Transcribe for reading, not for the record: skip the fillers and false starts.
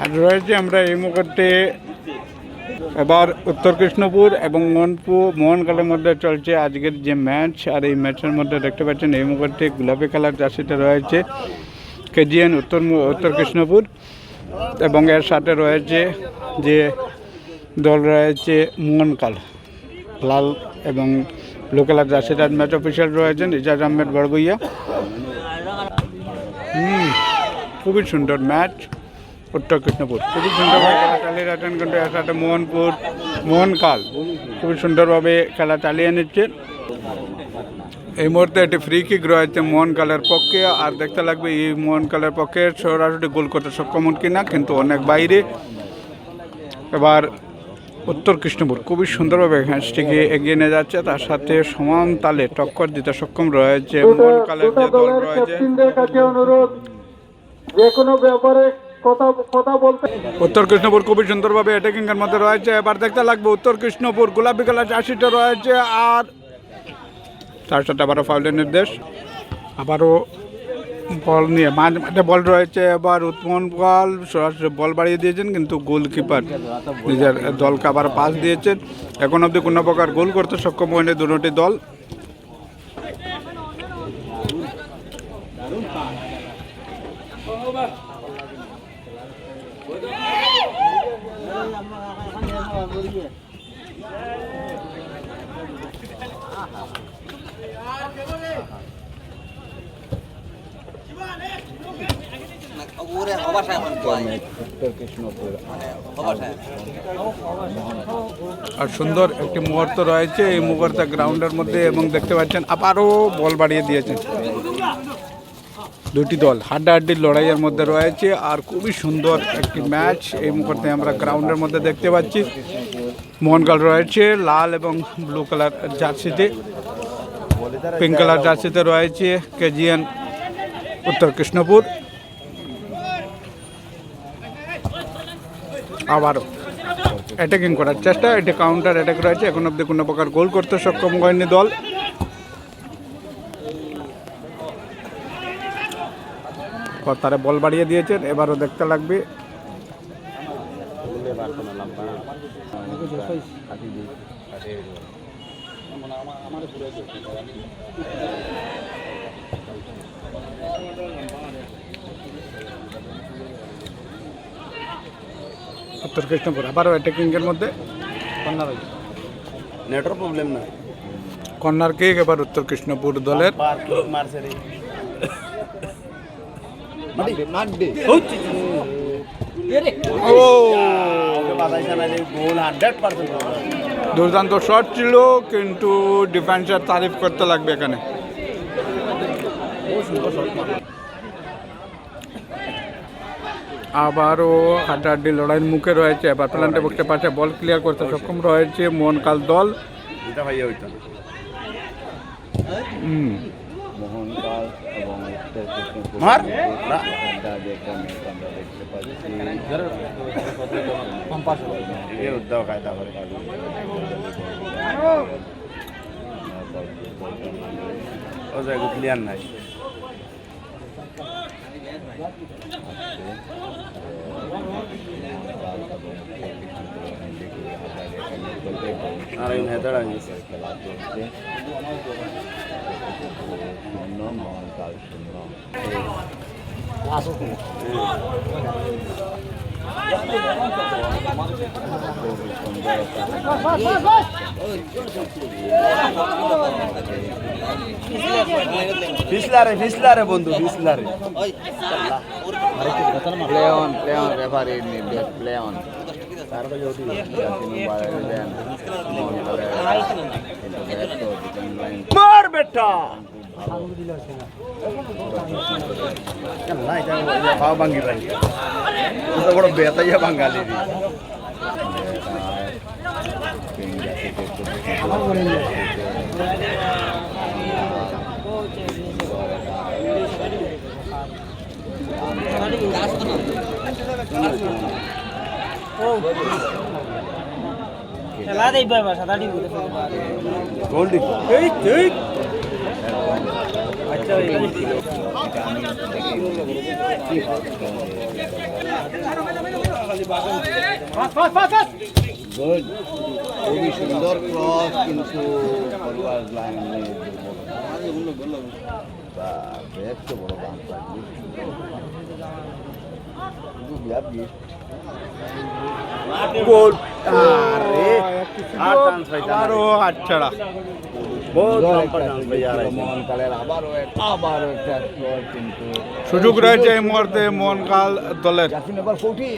আর রয়েছে আমরা এই মুহূর্তে এবার উত্তর কৃষ্ণপুর এবং মোহনকালের মধ্যে চলছে আজকের যে ম্যাচ। আর এই ম্যাচের মধ্যে দেখতে পাচ্ছেন এই মুহূর্তে গোলাপি কালার জার্সিতে রয়েছে কেজিএন উত্তর কৃষ্ণপুর, এবং এর সাথে রয়েছে যে দল রয়েছে মোহনকাল লাল এবং ব্লু কালার জার্সিতে। ম্যাচ অফিসিয়াল রয়েছেন ইজাজ আহমেদ বড়বইয়া। খুবই সুন্দর ম্যাচ। উত্তর কৃষ্ণপুর খুবই সুন্দরভাবে খেলা চালিয়ে যাচ্ছেন, কিন্তু এর সাথে মোহনকাল খুবই সুন্দরভাবে খেলা চালিয়ে নিচ্ছে। এই মুহূর্তে একটি ফ্রি কিক রয়েছে মোহনকালের পক্ষে, আর দেখতে লাগবে এই মোহনকালের পক্ষে সরাসরি গোল করতে সক্ষম কিনা, কিন্তু অনেক বাইরে। এবার উত্তর কৃষ্ণপুর খুবই সুন্দরভাবে ম্যাচটিকে এগিয়ে নিয়ে যাচ্ছে, তার সাথে সমান তালে টক্কর দিতে সক্ষম রয়েছে মোহনকালের যে দল রয়েছে। যে কোনো ব্যাপারে কথা বলতে উত্তর কৃষ্ণপুর খুবই সুন্দরভাবে অ্যাটাকিং এর মধ্যে রয়েছে। এবার দেখতে লাগবে উত্তর কৃষ্ণপুর গোলাপি কালার জার্সিটা রয়েছে, আর তার সাথে আবারও ফাউলের নির্দেশ। আবারও বল নিয়ে মাঝে বল রয়েছে। এবার মোহনকাল সরাসরি বল বাড়িয়ে দিয়েছেন, কিন্তু গোলকিপার নিজের দলকে আবার পাস দিয়েছেন। এখন অবধি কোনো প্রকার গোল করতে সক্ষম হয়নি দুটি দল। আর সুন্দর একটি মুহূর্ত রয়েছে এই মুহূর্তে গ্রাউন্ডের মধ্যে, এবং দেখতে পাচ্ছেন আবারও বল বাড়িয়ে দিয়েছেন। দুটি দল হাড্ডাহাড্ডির লড়াইয়ের মধ্যে রয়েছে, আর খুবই সুন্দর একটি ম্যাচ এই মুহূর্তে আমরা গ্রাউন্ডের মধ্যে দেখতে পাচ্ছি। মোহনকাল রয়েছে লাল এবং ব্লু কালার জার্সিতে, পিঙ্ক কালার জার্সিতে রয়েছে কেজিএন উত্তর কৃষ্ণপুর। আবারও অ্যাটাকিং করার চেষ্টা, এটি কাউন্টার অ্যাটাক রয়েছে। এখন অব্দি কোনো প্রকার গোল করতে সক্ষম হয়নি দল। তারা বল বাড়িয়ে দিয়েছেন, এবারও দেখতে লাগবে। উত্তর কৃষ্ণপুর আবারও অ্যাটাকিং এর মধ্যে। নেটওয়ার্ক প্রবলেম না, কর্নার কিক এবার উত্তর কৃষ্ণপুর দলের। দুর্দান্ত শট ছিল, কিন্তু ডিফেন্সের তারিফ করতে লাগবে এখানে। আবারও হাড্ডাহাড্ডি লড়াইয়ের মুখে রয়েছে। এবার প্ল্যান্টে বক্সের পাশে বল ক্লিয়ার করতে সক্ষম রয়েছে মোহনকাল দল। মোহনকাল এবং উত্তর কৃষ্ণপুর উদ্যোগ কায়দা করে ও জায়গা ক্লিয়ার নাই। আর এই হেদার আছে খেলা চলছে। মোহনকাল শূন্য। ফিসলারে বন্ধু ফিসলারে প্লে অন রেফারি নির্দেশ প্লে অন মার বেটা পাও ভাঙ্গি ভাই বড় বেতাইয়া বাঙালি খেলা দেই বাবা সাদাটি বলে গোল দি এই এই গুড, খুবই সুন্দর ক্রস, কিন্তু ফরওয়ার্ড লাইনে বেশ তো বড় দাম গোল। আরে আর চান্স পাইতাম আরও হাতছাড়া। বহুত মোহনকালের আবারও একটা স্কোর, কিন্তু সুযোগ রয়েছে এই মুহূর্তে মোহনকাল দলের। জাসিম এবার 14